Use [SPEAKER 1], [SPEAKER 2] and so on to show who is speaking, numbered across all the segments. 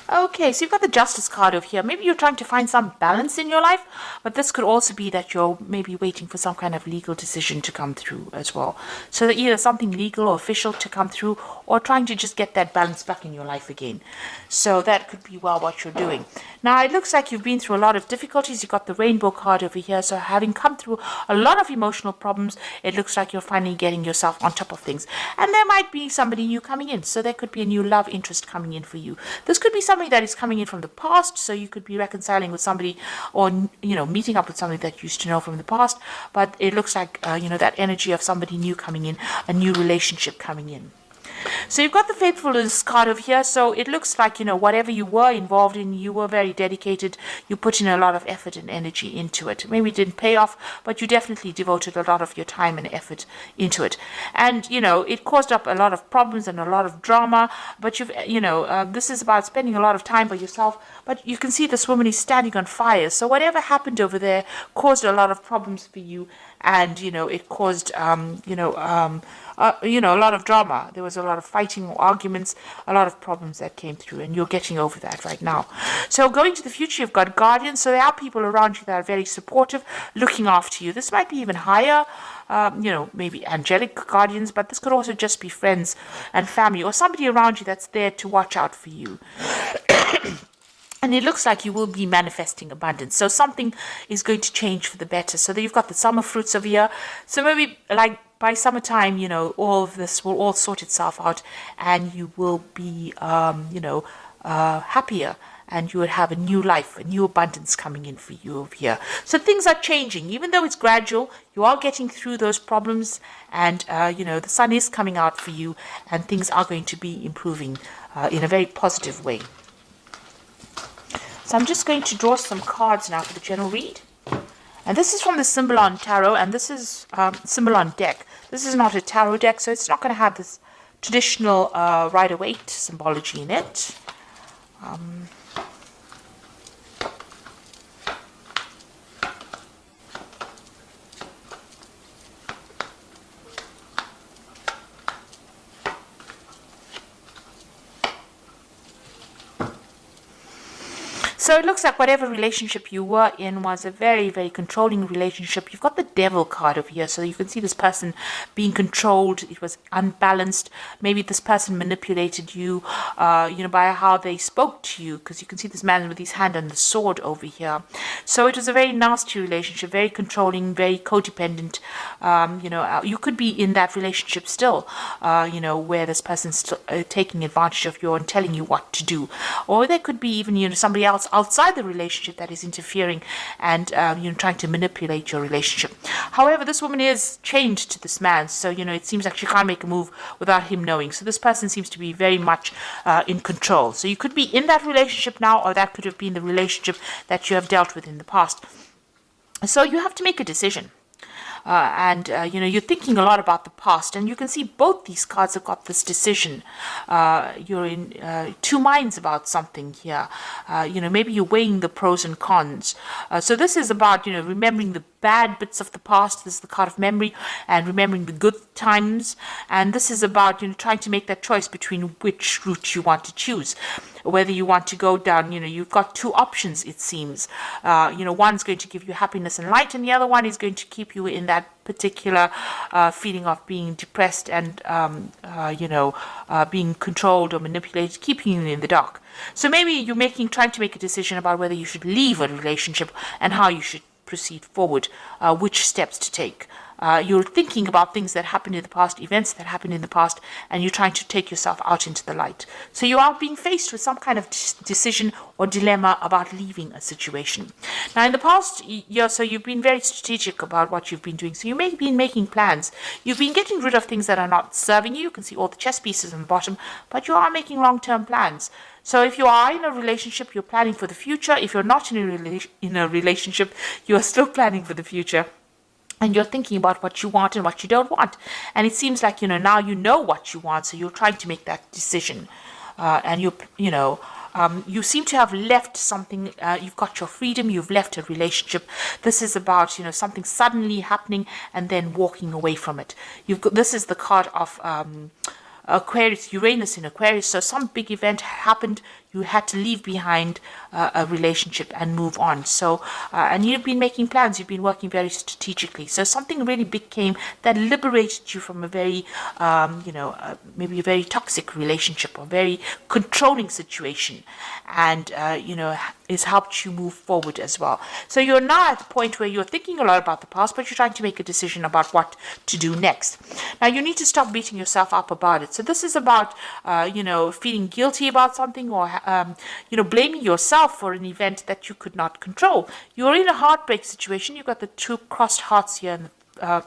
[SPEAKER 1] Okay, so you've got the Justice card over here. Maybe you're trying to find some balance in your life, but this could also be that you're maybe waiting for some kind of legal decision to come through as well. So that either something legal or official to come through, or trying to just get that balance back in your life again. So that could be well what you're doing. Now it looks like you've been through a lot of difficulties. You've got the Rainbow card over here. So having come through a lot of emotional problems, it looks like you're finally getting yourself on top of things. And there might be somebody new coming in. So there could be a new love interest coming in for you. This could be somebody that is coming in from the past, so you could be reconciling with somebody, or meeting up with somebody that you used to know from the past. But it looks like that energy of somebody new coming in, a new relationship coming in. So you've got the faithfulness card over here. So it looks like, whatever you were involved in, you were very dedicated. You put in a lot of effort and energy into it. Maybe it didn't pay off, but you definitely devoted a lot of your time and effort into it. And, it caused up a lot of problems and a lot of drama. But this is about spending a lot of time by yourself. But you can see this woman is standing on fire. So whatever happened over there caused a lot of problems for you. And, it caused, a lot of drama. There was a lot of fighting, arguments, a lot of problems that came through, and you're getting over that right now. So going to the future, you've got guardians. So there are people around you that are very supportive, looking after you. This might be even higher, maybe angelic guardians, but this could also just be friends and family, or somebody around you that's there to watch out for you. And it looks like you will be manifesting abundance. So something is going to change for the better. So you've got the summer fruits over here. So maybe like by summertime, all of this will all sort itself out, and you will be, happier, and you will have a new life, a new abundance coming in for you over here. So things are changing, even though it's gradual. You are getting through those problems, and the sun is coming out for you, and things are going to be improving in a very positive way. So I'm just going to draw some cards now for the general read. And this is from the Symbolon Tarot, and this is Symbolon deck. This is not a tarot deck, so it's not going to have this traditional Rider-Waite symbology in it. So it looks like whatever relationship you were in was a very, very controlling relationship. You've got the Devil card over here. So you can see this person being controlled. It was unbalanced. Maybe this person manipulated you, by how they spoke to you. Because you can see this man with his hand on the sword over here. So it was a very nasty relationship, very controlling, very codependent. You could be in that relationship still, where this person's still, taking advantage of you and telling you what to do. Or there could be even, somebody else outside the relationship that is interfering and trying to manipulate your relationship. However, this woman is chained to this man, so it seems like she can't make a move without him knowing. So this person seems to be very much in control. So you could be in that relationship now, or that could have been the relationship that you have dealt with in the past. So you have to make a decision. You're thinking a lot about the past, and you can see both these cards have got this decision. You're in two minds about something here. Maybe you're weighing the pros and cons. So this is about, remembering the bad bits of the past. This is the card of memory, and remembering the good times. And this is about, trying to make that choice between which route you want to choose. Whether you want to go down, you've got two options, it seems. One's going to give you happiness and light, and the other one is going to keep you in that particular feeling of being depressed and, being controlled or manipulated, keeping you in the dark. So maybe you're trying to make a decision about whether you should leave a relationship and how you should proceed forward, which steps to take. You're thinking about things that happened in the past, events that happened in the past, and you're trying to take yourself out into the light. So you are being faced with some kind of decision or dilemma about leaving a situation. Now, in the past year, so you've been very strategic about what you've been doing. So you may have been making plans. You've been getting rid of things that are not serving you. You can see all the chess pieces on the bottom, but you are making long-term plans. So if you are in a relationship, you're planning for the future. If you're not in a relationship, you're still planning for the future. And you're thinking about what you want and what you don't want. And it seems like, now you know what you want, so you're trying to make that decision. You seem to have left something. You've got your freedom. You've left a relationship. This is about, something suddenly happening and then walking away from it. This is the card of Aquarius, Uranus in Aquarius. So some big event happened. You had to leave behind a relationship and move on. So, and you've been making plans. You've been working very strategically. So something really big came that liberated you from a very, maybe a very toxic relationship or very controlling situation, and has helped you move forward as well. So you're now at the point where you're thinking a lot about the past, but you're trying to make a decision about what to do next. Now you need to stop beating yourself up about it. So this is about, feeling guilty about something, or blaming yourself for an event that you could not control. You're in a heartbreak situation. You've got the two crossed hearts here in the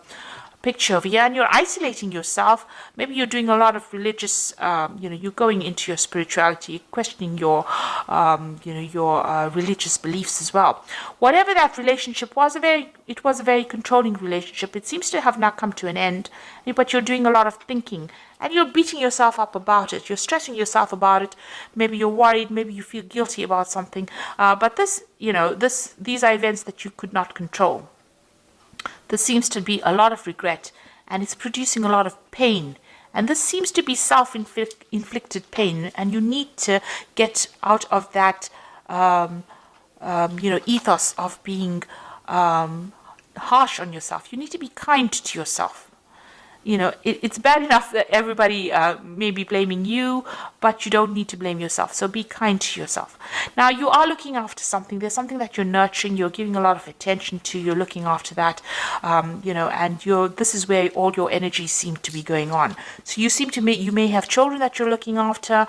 [SPEAKER 1] picture over here, and you're isolating yourself. Maybe you're doing a lot of religious, you're going into your spirituality, questioning your religious beliefs as well. Whatever that relationship was, it was a very controlling relationship. It seems to have now come to an end, but you're doing a lot of thinking, and you're beating yourself up about it. You're stressing yourself about it. Maybe you're worried. Maybe you feel guilty about something. But these are events that you could not control. There seems to be a lot of regret, and it's producing a lot of pain. And this seems to be self-inflicted pain, and you need to get out of that, ethos of being harsh on yourself. You need to be kind to yourself. It's bad enough that everybody may be blaming you, but you don't need to blame yourself. So be kind to yourself. Now, you are looking after something. There's something that you're nurturing. You're giving a lot of attention to. You're looking after that, and this is where all your energies seem to be going on. So you may have children that you're looking after.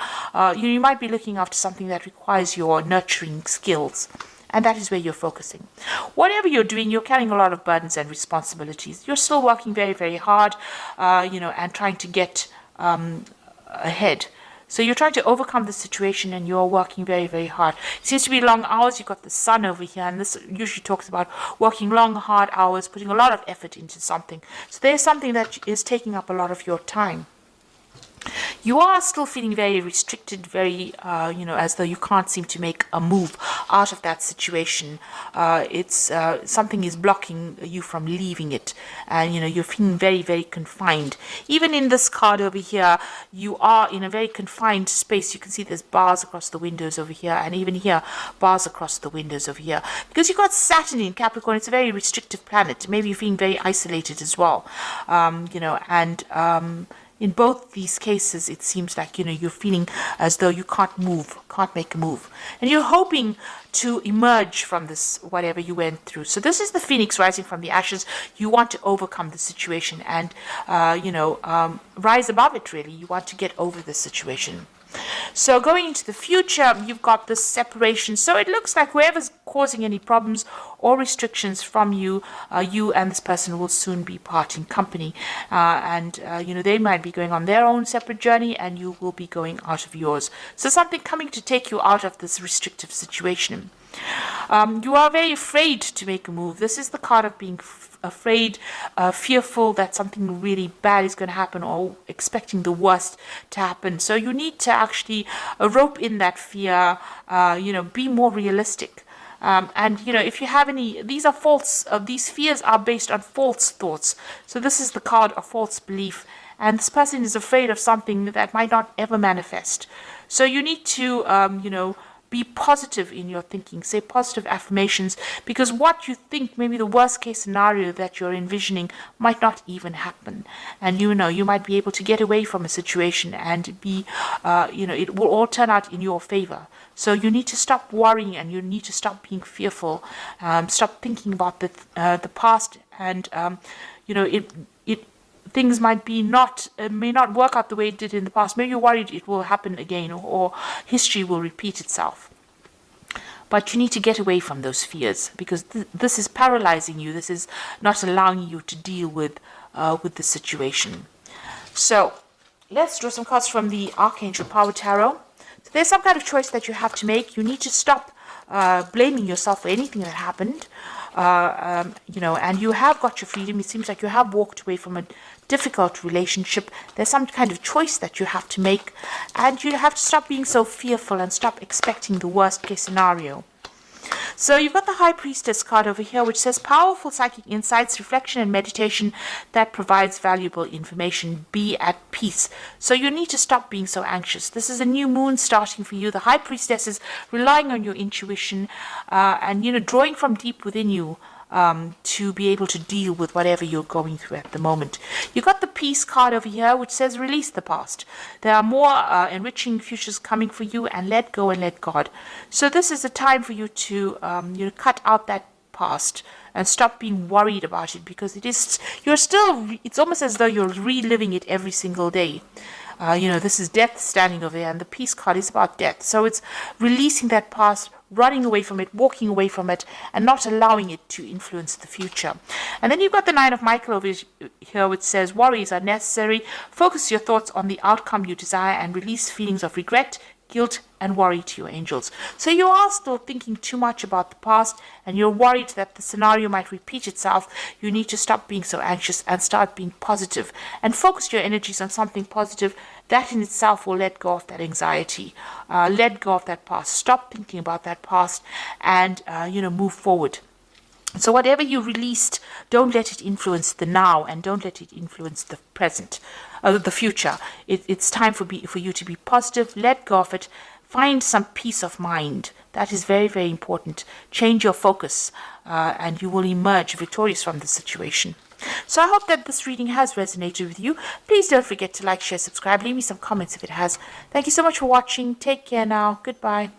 [SPEAKER 1] You might be looking after something that requires your nurturing skills. And that is where you're focusing. Whatever you're doing, you're carrying a lot of burdens and responsibilities. You're still working very, very hard, and trying to get ahead. So you're trying to overcome the situation, and you're working very, very hard. It seems to be long hours. You've got the sun over here, and this usually talks about working long, hard hours, putting a lot of effort into something. So there's something that is taking up a lot of your time. You are still feeling very restricted, very, as though you can't seem to make a move out of that situation. It's something is blocking you from leaving it, and you're feeling very, very confined. Even in this card over here, you are in a very confined space. You can see there's bars across the windows over here, and even here, bars across the windows over here. Because you've got Saturn in Capricorn, it's a very restrictive planet. Maybe you're feeling very isolated as well, in both these cases, it seems like, you're feeling as though you can't make a move. And you're hoping to emerge from this, whatever you went through. So this is the phoenix rising from the ashes. You want to overcome the situation and, rise above it, really. You want to get over the situation. So going into the future, you've got this separation. So it looks like whoever's causing any problems or restrictions from you, you and this person will soon be parting company. They might be going on their own separate journey, and you will be going out of yours. So something coming to take you out of this restrictive situation. You are very afraid to make a move. This is the card of being afraid, fearful that something really bad is going to happen, or expecting the worst to happen. So you need to actually rope in that fear, be more realistic. If you have any, these are false, these fears are based on false thoughts. So this is the card of false belief. And this person is afraid of something that might not ever manifest. So you need to, be positive in your thinking, say positive affirmations, because what you think, maybe the worst case scenario that you're envisioning, might not even happen. And you might be able to get away from a situation and be, it will all turn out in your favor. So you need to stop worrying, and you need to stop being fearful, stop thinking about the past, and, things may not work out the way it did in the past. Maybe you're worried it will happen again, or history will repeat itself. But you need to get away from those fears, because this is paralyzing you. This is not allowing you to deal with the situation. So let's draw some cards from the Archangel Power Tarot. So there's some kind of choice that you have to make. You need to stop blaming yourself for anything that happened. And you have got your freedom. It seems like you have walked away from a difficult relationship. There's some kind of choice that you have to make, and you have to stop being so fearful and stop expecting the worst case scenario. So you've got the High Priestess card over here, which says powerful psychic insights, reflection, and meditation that provides valuable information. Be at peace. So you need to stop being so anxious. This is a new moon starting for you. The High Priestess is relying on your intuition and, drawing from deep within you to be able to deal with whatever you're going through at the moment. You got the Peace card over here, which says release the past. There are more enriching futures coming for you, and let go and let God. So this is a time for you to cut out that past and stop being worried about it, because it's almost as though you're reliving it every single day. This is death standing over there, and the Peace card is about death. So it's releasing that past, running away from it, walking away from it, and not allowing it to influence the future. And then you've got the Nine of Michael over here, which says worries are necessary. Focus your thoughts on the outcome you desire and release feelings of regret, guilt, and worry to your angels. So you are still thinking too much about the past, and you're worried that the scenario might repeat itself. You need to stop being so anxious and start being positive, and focus your energies on something positive. That in itself will let go of that anxiety, let go of that past. Stop thinking about that past, and move forward. So whatever you released, don't let it influence the now, and don't let it influence the present, the future. It's time for you to be positive. Let go of it. Find some peace of mind. That is very, very important. Change your focus, and you will emerge victorious from the situation. So I hope that this reading has resonated with you. Please don't forget to like, share, subscribe. Leave me some comments if it has. Thank you so much for watching. Take care now. Goodbye.